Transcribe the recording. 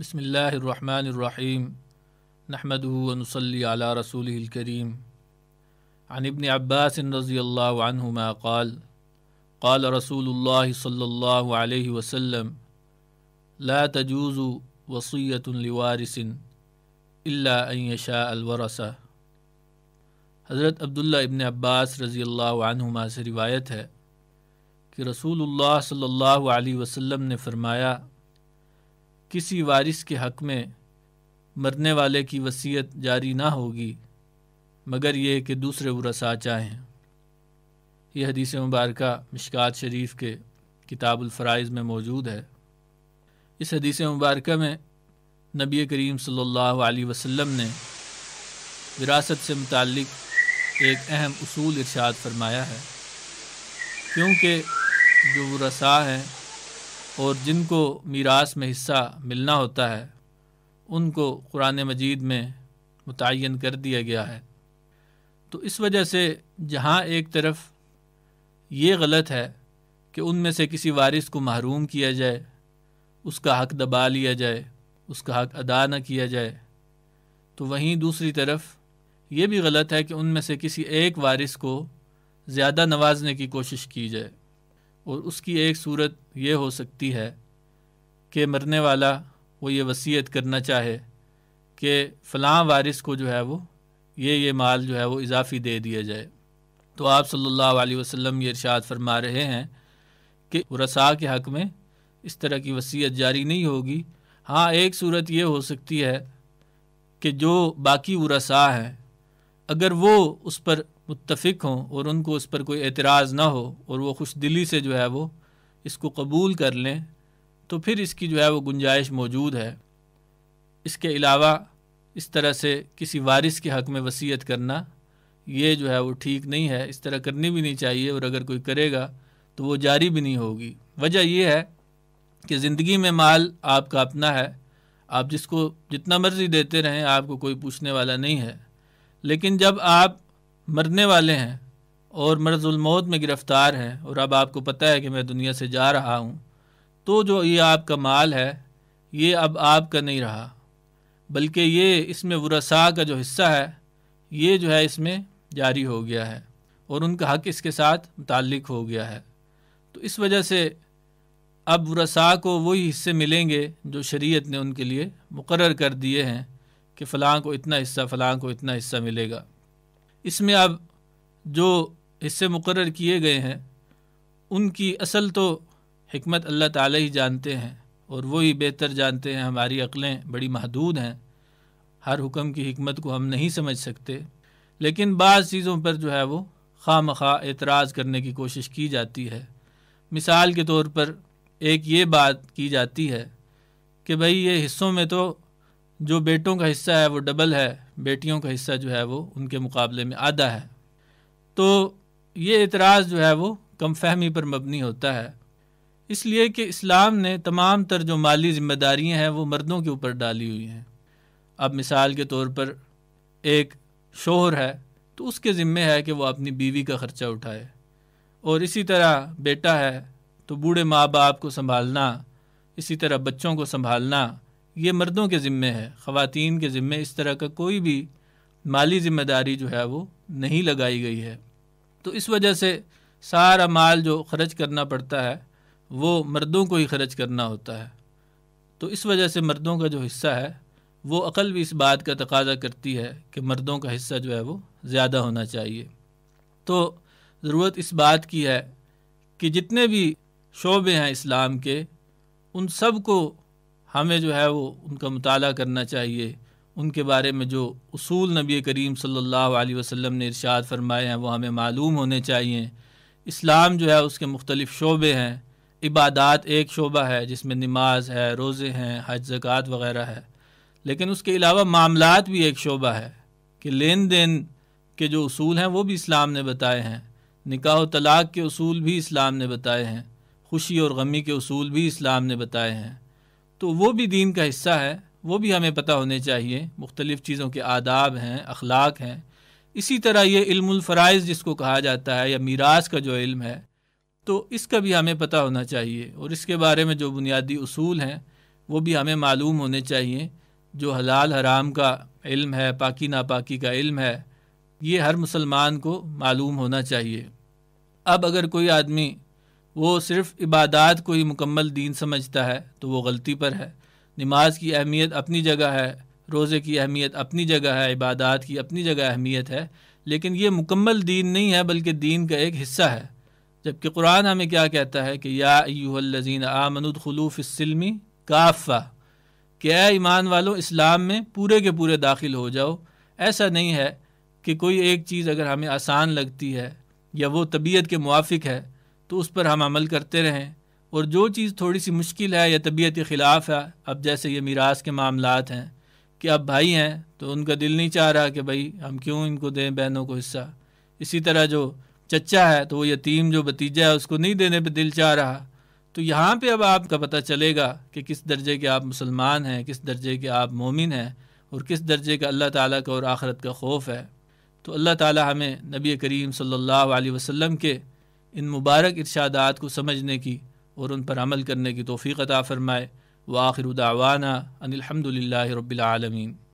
بسم اللہ الرحمن الرحیم نحمدہ ونصلی علی رسولہ الکریم عن ابن عباس رضی اللہ عنہما قال قال رسول اللہ صلی اللہ علیہ وسلم لا تجوز وصیۃ لوارث الا ان یشاء الورثہ۔ حضرت عبداللہ ابن عباس رضی اللہ عنہما سے روایت ہے کہ رسول اللہ صلی اللہ علیہ وسلم نے فرمایا، کسی وارث کے حق میں مرنے والے کی وصیت جاری نہ ہوگی مگر یہ کہ دوسرے ورثاء چاہیں۔ یہ حدیث مبارکہ مشکوٰۃ شریف کے کتاب الفرائض میں موجود ہے۔ اس حدیث مبارکہ میں نبی کریم صلی اللہ علیہ وسلم نے وراثت سے متعلق ایک اہم اصول ارشاد فرمایا ہے، کیونکہ جو ورثاء ہیں اور جن کو میراث میں حصہ ملنا ہوتا ہے ان کو قرآن مجید میں متعین کر دیا گیا ہے۔ تو اس وجہ سے جہاں ایک طرف یہ غلط ہے کہ ان میں سے کسی وارث کو محروم کیا جائے، اس کا حق دبا لیا جائے، اس کا حق ادا نہ کیا جائے، تو وہیں دوسری طرف یہ بھی غلط ہے کہ ان میں سے کسی ایک وارث کو زیادہ نوازنے کی کوشش کی جائے۔ اور اس کی ایک صورت یہ ہو سکتی ہے کہ مرنے والا وہ یہ وصیت کرنا چاہے کہ فلاں وارث کو جو ہے وہ یہ مال جو ہے وہ اضافی دے دیا جائے۔ تو آپ صلی اللہ علیہ وسلم یہ ارشاد فرما رہے ہیں کہ ورثاء کے حق میں اس طرح کی وصیت جاری نہیں ہوگی۔ ہاں، ایک صورت یہ ہو سکتی ہے کہ جو باقی ورثاء ہیں اگر وہ اس پر متفق ہوں اور ان کو اس پر کوئی اعتراض نہ ہو اور وہ خوش دلی سے جو ہے وہ اس کو قبول کر لیں تو پھر اس کی جو ہے وہ گنجائش موجود ہے۔ اس کے علاوہ اس طرح سے کسی وارث کے حق میں وصیت کرنا یہ جو ہے وہ ٹھیک نہیں ہے، اس طرح کرنی بھی نہیں چاہیے، اور اگر کوئی کرے گا تو وہ جاری بھی نہیں ہوگی۔ وجہ یہ ہے کہ زندگی میں مال آپ کا اپنا ہے، آپ جس کو جتنا مرضی دیتے رہیں، آپ کو کوئی پوچھنے والا نہیں ہے۔ لیکن جب آپ مرنے والے ہیں اور مرض الموت میں گرفتار ہیں اور اب آپ کو پتہ ہے کہ میں دنیا سے جا رہا ہوں، تو جو یہ آپ کا مال ہے یہ اب آپ کا نہیں رہا، بلکہ یہ اس میں ورثاء کا جو حصہ ہے یہ جو ہے اس میں جاری ہو گیا ہے اور ان کا حق اس کے ساتھ متعلق ہو گیا ہے۔ تو اس وجہ سے اب ورثاء کو وہی حصے ملیں گے جو شریعت نے ان کے لیے مقرر کر دیے ہیں کہ فلاں کو اتنا حصہ، فلاں کو اتنا حصہ ملے گا۔ اس میں اب جو حصے مقرر کیے گئے ہیں ان کی اصل تو حکمت اللہ تعالیٰ ہی جانتے ہیں اور وہی بہتر جانتے ہیں۔ ہماری عقلیں بڑی محدود ہیں، ہر حکم کی حکمت کو ہم نہیں سمجھ سکتے، لیکن بعض چیزوں پر جو ہے وہ خواہ مخواہ اعتراض کرنے کی کوشش کی جاتی ہے۔ مثال کے طور پر ایک یہ بات کی جاتی ہے کہ بھئی یہ حصوں میں تو جو بیٹوں کا حصہ ہے وہ ڈبل ہے، بیٹیوں کا حصہ جو ہے وہ ان کے مقابلے میں آدھا ہے۔ تو یہ اعتراض جو ہے وہ کم فہمی پر مبنی ہوتا ہے، اس لیے کہ اسلام نے تمام تر جو مالی ذمہ داریاں ہیں وہ مردوں کے اوپر ڈالی ہوئی ہیں۔ اب مثال کے طور پر ایک شوہر ہے تو اس کے ذمہ ہے کہ وہ اپنی بیوی کا خرچہ اٹھائے، اور اسی طرح بیٹا ہے تو بوڑھے ماں باپ کو سنبھالنا، اسی طرح بچوں کو سنبھالنا یہ مردوں کے ذمہ ہے۔ خواتین کے ذمہ اس طرح کا کوئی بھی مالی ذمہ داری جو ہے وہ نہیں لگائی گئی ہے۔ تو اس وجہ سے سارا مال جو خرچ کرنا پڑتا ہے وہ مردوں کو ہی خرچ کرنا ہوتا ہے۔ تو اس وجہ سے مردوں کا جو حصہ ہے وہ عقل بھی اس بات کا تقاضا کرتی ہے کہ مردوں کا حصہ جو ہے وہ زیادہ ہونا چاہیے۔ تو ضرورت اس بات کی ہے کہ جتنے بھی شعبے ہیں اسلام کے ان سب کو ہمیں جو ہے وہ ان کا مطالعہ کرنا چاہیے، ان کے بارے میں جو اصول نبی کریم صلی اللہ علیہ وسلم نے ارشاد فرمائے ہیں وہ ہمیں معلوم ہونے چاہیے۔ اسلام جو ہے اس کے مختلف شعبے ہیں، عبادات ایک شعبہ ہے جس میں نماز ہے، روزے ہیں، حج زکوٰۃ وغیرہ ہے، لیکن اس کے علاوہ معاملات بھی ایک شعبہ ہے کہ لین دین کے جو اصول ہیں وہ بھی اسلام نے بتائے ہیں، نکاح و طلاق کے اصول بھی اسلام نے بتائے ہیں، خوشی اور غمی کے اصول بھی اسلام نے بتائے ہیں۔ تو وہ بھی دین کا حصہ ہے، وہ بھی ہمیں پتہ ہونے چاہیے۔ مختلف چیزوں کے آداب ہیں، اخلاق ہیں۔ اسی طرح یہ علم الفرائض جس کو کہا جاتا ہے یا میراث کا جو علم ہے تو اس کا بھی ہمیں پتہ ہونا چاہیے، اور اس کے بارے میں جو بنیادی اصول ہیں وہ بھی ہمیں معلوم ہونے چاہیے۔ جو حلال حرام کا علم ہے، پاکی ناپاکی کا علم ہے، یہ ہر مسلمان کو معلوم ہونا چاہیے۔ اب اگر کوئی آدمی وہ صرف عبادات کو ہی مکمل دین سمجھتا ہے تو وہ غلطی پر ہے۔ نماز کی اہمیت اپنی جگہ ہے، روزے کی اہمیت اپنی جگہ ہے، عبادات کی اپنی جگہ اہمیت ہے، لیکن یہ مکمل دین نہیں ہے بلکہ دین کا ایک حصہ ہے۔ جبکہ قرآن ہمیں کیا کہتا ہے کہ یا ایھا الذین آمنوا ادخلوا فی السلم کافہ، کہ اے ایمان والو اسلام میں پورے کے پورے داخل ہو جاؤ۔ ایسا نہیں ہے کہ کوئی ایک چیز اگر ہمیں آسان لگتی ہے یا وہ طبیعت کے موافق ہے تو اس پر ہم عمل کرتے رہیں، اور جو چیز تھوڑی سی مشکل ہے یا طبیعت کے خلاف ہے، اب جیسے یہ میراث کے معاملات ہیں کہ اب بھائی ہیں تو ان کا دل نہیں چاہ رہا کہ بھائی ہم کیوں ان کو دیں بہنوں کو حصہ، اسی طرح جو چچا ہے تو وہ یتیم جو بھتیجا ہے اس کو نہیں دینے پہ دل چاہ رہا، تو یہاں پہ اب آپ کا پتہ چلے گا کہ کس درجے کے آپ مسلمان ہیں، کس درجے کے آپ مومن ہیں، اور کس درجے کا اللہ تعالیٰ کا اور آخرت کا خوف ہے۔ تو اللہ تعالیٰ ہمیں نبی کریم صلی اللہ علیہ وسلم کے ان مبارک ارشادات کو سمجھنے کی اور ان پر عمل کرنے کی توفیق عطا فرمائے۔ وآخر دعوانا ان الحمد للہ رب العالمین۔